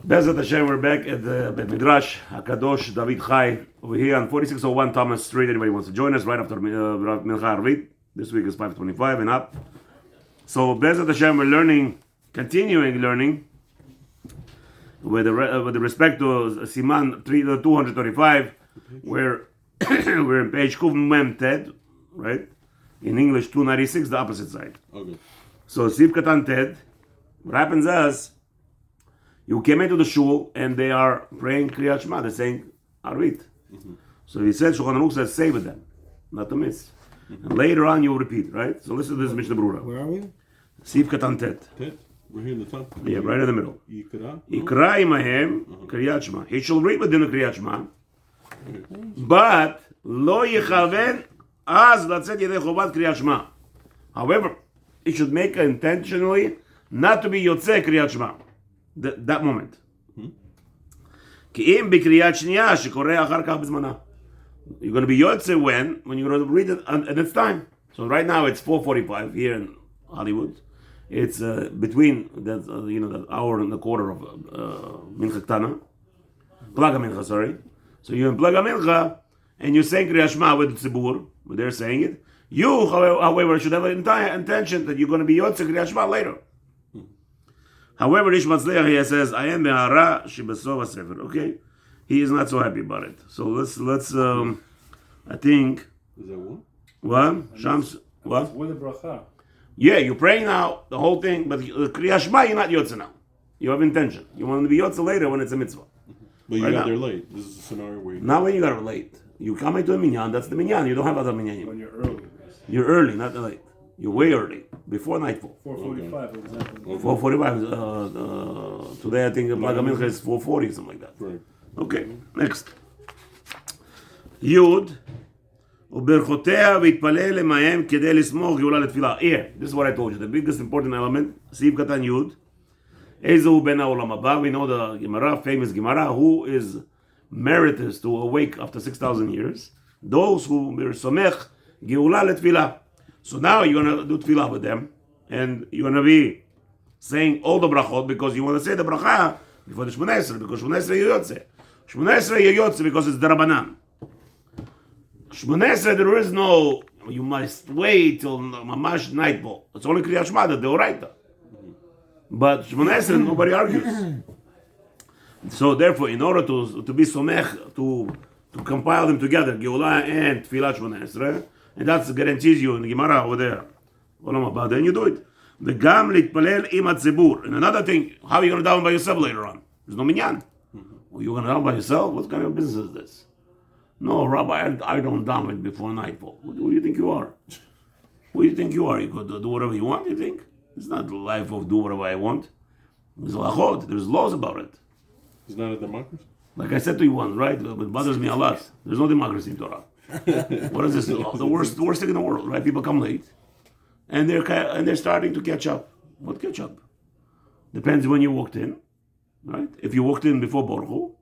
Bezat Hashem, we're back at the Midrash Hakadosh David Chai over here on 4601 Thomas Street. Anybody wants to join us right after Mincha Arvit? This week is 5:25 and up. So Bezat Hashem, we're continuing learning with respect to Siman 235, where we're in page Kuv Mem Ted, right? In English 296, the opposite side. Okay. So Siv Katan Ted, what happens is, you came into the shul and they are praying Kriyat Shema, they're saying Arvit. Mm-hmm. So he said, Shulchan Aruch says, say with them, not to miss. Mm-hmm. And later on you repeat, right? So listen to this Mishnah Berurah. Where are we? Siv Katan Tet. Tet? We're here in the top. Yeah, right in the middle. Yikra? Yikra imahem Kriyat Shema. He shall read within the Kriyat Shema, but lo yichaven az latzet yedei chovat Kriyat Shema. However, he should make intentionally not to be Yotzei Kriyat Shema. That moment. You're going to be Yotze when you're going to read it at its time. So right now it's 4:45 here in Hollywood. It's between that hour and a quarter of Mincha Ktana. Plaga Mincha, sorry. So you're in Plaga Mincha and you're saying Kriyat Shema with the Tzibur, but they're saying it. You, however, should have an entire intention that you're going to be Yotze Kriyat Shema later. However, Ish Matzliach here says, "I am me'ara shebesov sefer." Okay, he is not so happy about it. So let's. I think. Is that one? What? Shams. What? With a bracha. Yeah, you're praying now the whole thing, but Kriyat Shema, you're not yotze now. You have intention. You want to be yotze later when it's a mitzvah. But you got there late. This is a scenario where. Not when you got it late. You come into a minyan. That's the minyan. You don't have other minyan. When you're early. You're early, not late. You're way early, before nightfall. 4:45, exactly. 4:45. Today I think the Plaga Mincha is 4:40, something like that. Right. Okay, next. Yud, uberchotea v'itpalel emahem kedei lismoch geula letfilah. Here, this is what I told you. The biggest important element, Siv Katan Yud, Ezu ben ha'olam haba. We know the Gemara, famous Gemara, who is meritorious to awake after 6,000 years. Those who were somech geula letfilah. So now you're going to do tefillah with them, and you're going to be saying all the brachot, because you want to say the bracha before the Shmoneh Esrei, because Shmoneh Esrei Yotze. Shmoneh Esrei Yotze because it's Darabanan. Shmoneh Esrei, there is no, you must wait till mamash nightfall. It's only Kriyat Shema, the Deoraita. But Shmoneh Esrei, nobody argues. So therefore, in order to be somech, to compile them together, Geulah and Tefillah Shmoneh Esrei, and that guarantees you in the Gemara over there. Then you do it. The gam litpalel im hatzibur. And another thing, how are you going to daven by yourself later on? There's no minyan. Well, you're going to daven by yourself? What kind of business is this? No, Rabbi, I don't daven before nightfall. Who do you think you are? Who do you think you are? You could do whatever you want, you think? It's not the life of do whatever I want. There's halachot. There's laws about it. It's not a democracy? Like I said to you once, right? It bothers me a lot. There's no democracy in Torah. What is this? The worst thing in the world, right? People come late, and they're starting to catch up. What catch up? Depends when you walked in, right? If you walked in before Borchu,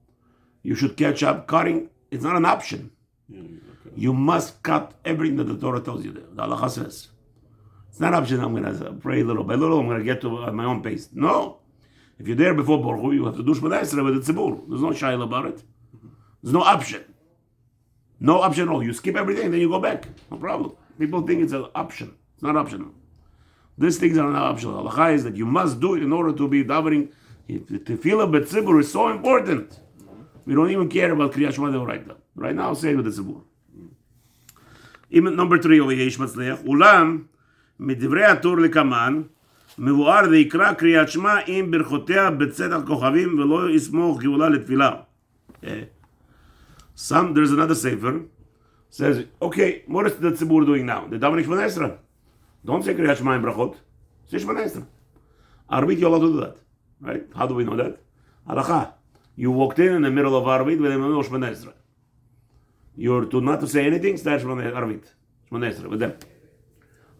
you should catch up. Cutting, it's not an option. Yeah, okay. You must cut everything that the Torah tells you there. The halacha says it's not an option. I'm going to pray little by little. I'm going to get to at my own pace. No, if you're there before Borchu, you have to do Shmoneh Esrei with the tzibur. There's no shayla about it. There's no option. No option at all. You skip everything, then you go back. No problem. People think it's an option. It's not optional. These things are not optional. Halacha is that you must do it in order to be davening. Tefillah b'tzibur is so important. We don't even care about Kriyat Shema Deoraita. Right now, say it with the tzibur. Number 3 over here, Ish Matzliach. Ulam, midivrei atur lekaman, מבואר ויקרא קריאת שמע עם ברכותיה בצאת הכוכבים ולא יסמוך גאולה לתפילה. There's another sefer says, okay, what is the tzibur doing now? The davening Shmoneh Esrei. Don't say Kriyat Shema in brachot. Say Shmoneh Esrei. Arvit, you're allowed to do that, right? How do we know that? Halacha. You walked in the middle of Arvit with the middle of Shmoneh Esrei. You're not to say anything. Start Arvit, Shmoneh Esrei with them.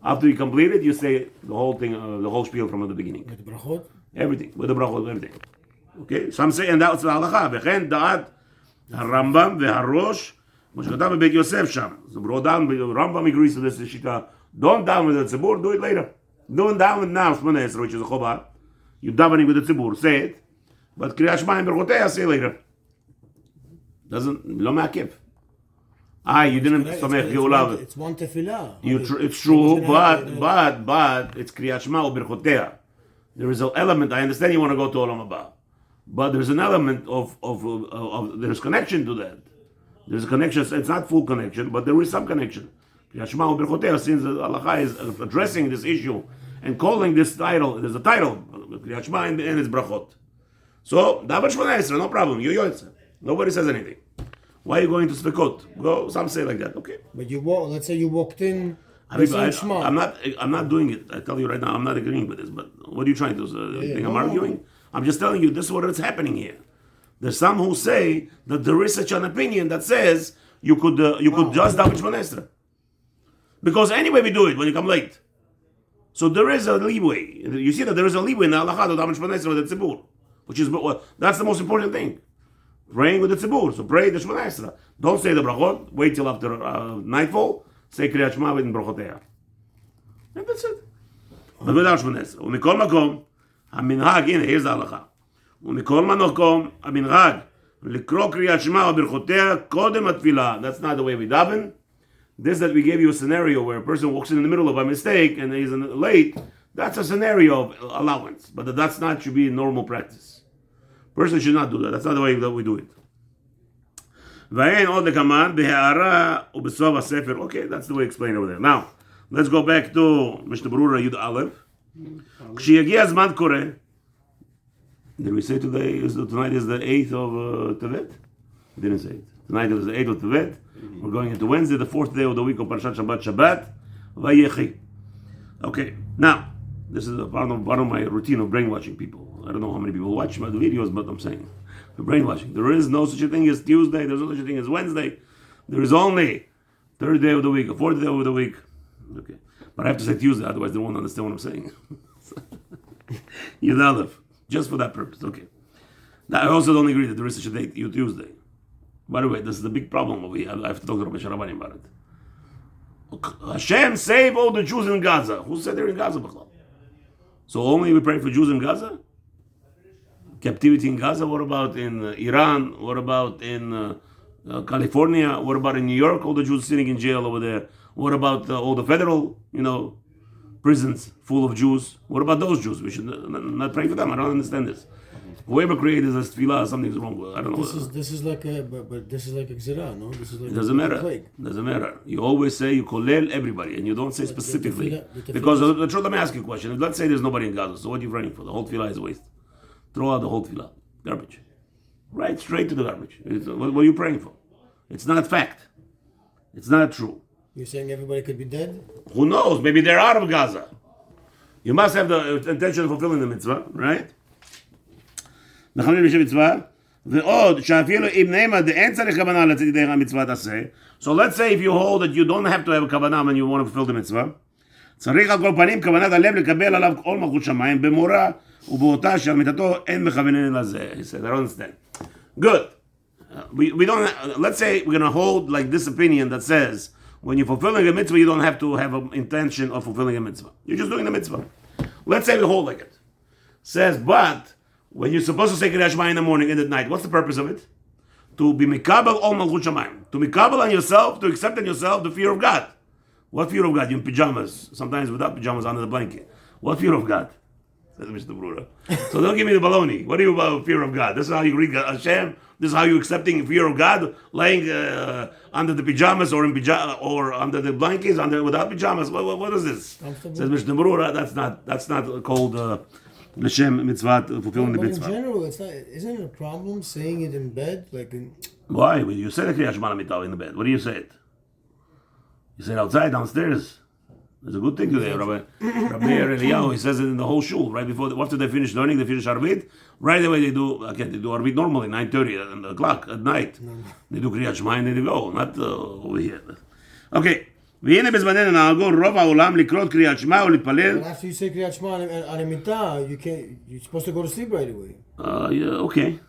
After you complete it, you say the whole thing, the whole spiel from the beginning. With the brachot? Everything with the brachot, everything. Okay. Some say, and that's the halacha. וכן דעת הרמב"ם והראש, כמו שכתב בבית יוסף שם. So brought down, Rambam agrees to this shita. Don't daven with the tzibur, do it later. Don't daven now, Shmoneh Esrei, which is a chobah. You davening with the tzibur, say it. But Kriyat Shema and Berchoteya, say later. Doesn't, lo ma'akev. You didn't samech geula. It's one tefillah. It's true, but it's Kriyat Shema or Berchoteya. There is an element. I understand you want to go to Olam Haba, but there's an element of there's connection to that. There's a connection. It's not full connection, but there is some connection. Kriyat Shema or Berchoteya, since the halacha is addressing this issue and calling this title, there's a title, Kriyat Shema and its brachot. So davar Shmona Esrei, no problem. You yoytze. Nobody says anything. Why are you going to Svekot? Go. Some say like that. Okay. But let's say you walked in. I'm not doing it. I tell you right now, I'm not agreeing with this. But what are you trying to do? You think I'm arguing? I'm just telling you this is what is happening here. There's some who say that there is such an opinion that says you could just daven Shmona Esrei. Because anyway we do it when you come late. So there is a leeway. You see that there is a leeway in the halacha to daven Shmona Esrei with the tzibur, which is that's the most important thing. Praying with the tzibur. So pray the Shmona Esrei. Don't say the brachot. Wait till after nightfall. Say Kriyat Shema with Berchoteya. And that's it. But without Shmona Esrei. ומכל מקום, המנהג, הנה, here's the halacha. ומכל מקום, המנהג, לקרוא קריאת שמע או ברכותיה קודם התפילה. That's not the way we daven. This that we gave you a scenario where a person walks in the middle of a mistake and he's late, that's a scenario of allowance. But that's not should be normal practice. Person should not do that. That's not the way that we do it. ואין עוד לקמן בהערה ובסוף הספר. Okay, that's the way explained over there. Now, let's go back to Mishnah Berurah Yud Aleph. כשיגיע הזמן קורא, did we say tonight is the 8th of Tevet? We didn't say it. Tonight is the 8th of Tevet. We're going into Wednesday, the 4th day of the week of Parashat Shabbat. Vayechi. Okay, now, this is a part of my routine of brainwashing people. I don't know how many people watch my videos, but I'm saying the brainwashing. There is no such a thing as Tuesday. There's no such a thing as Wednesday. There is only third day of the week, or fourth day of the week. Okay, but I have to say Tuesday, otherwise they won't understand what I'm saying. Yud Aleph, just for that purpose. Okay. Now I also don't agree that there is such a day, Tuesday. By the way, this is the big problem over here. I have to talk to Rabbi Sharabani about it. Hashem save all the Jews in Gaza. Who said they're in Gaza? So only we pray for Jews in Gaza? Captivity in Gaza? What about in Iran? What about in California? What about in New York? All the Jews sitting in jail over there. What about all the federal, prisons full of Jews? What about those Jews? We should not pray for them. I don't understand this. Whoever created this tefillah, something's wrong with it. I don't know. This is like a gzera, no? This is like it doesn't matter. Doesn't matter. You always say you kollel everybody, and you don't say specifically. Because let me ask you a question. Let's say there's nobody in Gaza, so what are you running for? The whole tefillah is a waste. Throw out the whole tefillah. Garbage. Right straight to the garbage. What are you praying for? It's not fact. It's not true. You're saying everybody could be dead? Who knows? Maybe they're out of Gaza. You must have the intention of fulfilling the mitzvah, right? ועוד שאפילו אם נאמר דאין צריך כוונה לצאת ידי המצווה תעשה. So let's say if you hold that you don't have to have a כוונה when you want to fulfill the mitzvah, צריך על כל פנים כוונת הלב לקבל עליו כל מלכות שמיים במורה ובאותה שעל מיתתו אין מכוונן לזה. He said, I don't understand. Good. We don't. Let's say we're going to hold like this opinion that says when you're fulfilling a mitzvah you don't have to have an intention of fulfilling a mitzvah. You're just doing the mitzvah. Let's say we hold like it. Says, but when you're supposed to say Kriyat Shema in the morning and at night, what's the purpose of it? To be mikabel ol malchut shamayim. To mikabel on yourself, to accept in yourself the fear of God. What fear of God? You're in pajamas, sometimes without pajamas under the blanket. What fear of God? Says Mr. Brura. So don't give me the baloney. What are you about fear of God? This is how you read Hashem. This is how you're accepting fear of God, laying under the pajamas or or under the blankets, without pajamas. What is this? Says Mr. Brura. That's not called. L'shem mitzvah, fulfilling the mitzvah. In general, isn't it a problem saying it in bed? Why? You say the Kriyat Shema in the bed. What do you say it? You say it outside, downstairs. There's a good thing today, Rabbi Eliyahu. He says it in the whole shul right before. After they finish learning, they finish Arvit. Right away they do. They do Arvit normally 9:30 o'clock at night. They do Kriyat Shema and they go, not over here. Okay. והנה בזמננו נהגו רוב העולם לקרוא קריאת שמע ולהתפלל. After you say קריאת שמע on a mitzvah, you're supposed to go to sleep right away. Yeah, okay,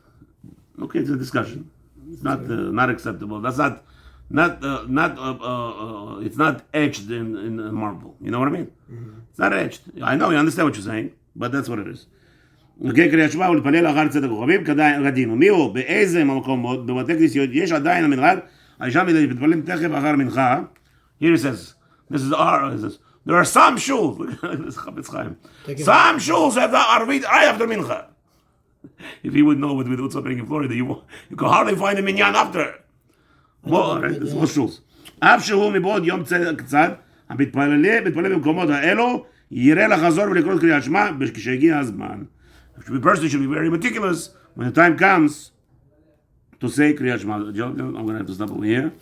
it's a discussion. It's not acceptable. That's it's not etched in marble. You know what I mean? Mm-hmm. It's not etched. I know you understand what you're saying, but that's what it is. אוקיי, קריאת שמע ולהתפלל אחר צאת הכוכבים כדין. ומי הוא? באיזה מקומות, בבתי כנסיות, יש עדיין המנהג, האישה מתפללים תכף אחר מנחה. Here it says, this is our, there are some shuls, some shuls have the Arvit right after Mincha. If you would know with what's happening in Florida, you could hardly find a minyan after. Right? This is most shuls. אף שהוא מבעוד יום קצת, המתפלל במקומות האלו, יראה לחזור ולקרוא קריאת שמע כשהגיע הזמן. The person should be very meticulous when the time comes to say Kriyat Shema. I'm going to have to stop over here.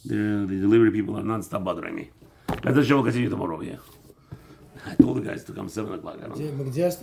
The delivery people are non-stop bothering me. Let the show continue tomorrow over here. I told the guys to come 7 o'clock. I don't know.